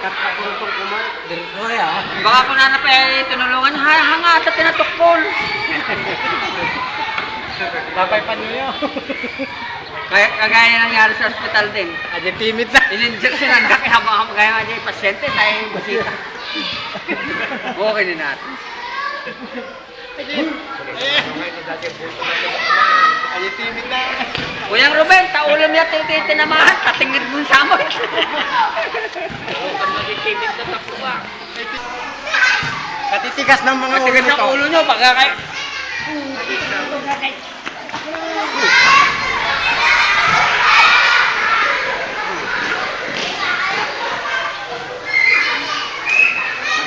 Nakapurutong kumain. Dirito ya. Baka kung nanap ay tinulungan, hanga at tinatukpol. Babay pa niyo. Kaya kagaya nangyari sa ospital din. Aja timid na. Ininjek kasi nandak habang kaya nga yung pasyente tayo yung busita. Okay din natin. Aja timid na. Kuyang Ruben, taulam niya tinamahan, tatingin mo sa mo. Katitigas ng mga Kasi sa ulo nyo, baka kayo.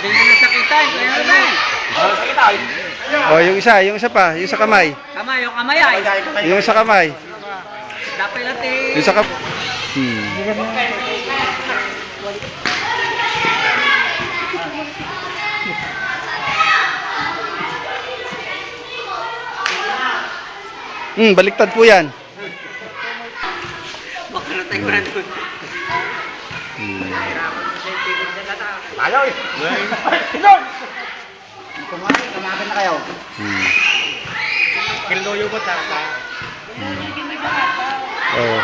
Hindi mo nasakitan, Kuya Ruben. Oh, yung isa pa, yung sa kamay. Kamay, yung kamay ay. Yung sa kamay. Dapat natin. Yung sa kamay. Baliktad po yan. Baka na tayo na doon. Ayaw eh. Kumain, kamagan na kayo. Kiloyo ba tata? Oh.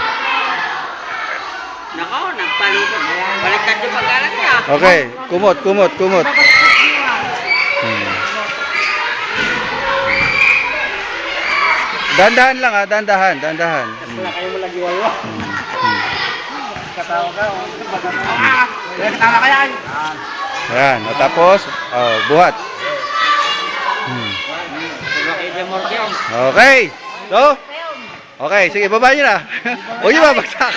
Nako, nagpalipot. Baliktad yung pag-alat niya. Okay, kumot. Dandahan lang dandahan. Wala kayo malagi wala. Katawa ka. Katawa ka yan. Ayan, tapos, buhat. Okay. So, okay, sige, baba nyo na. Huwag nyo babagsak.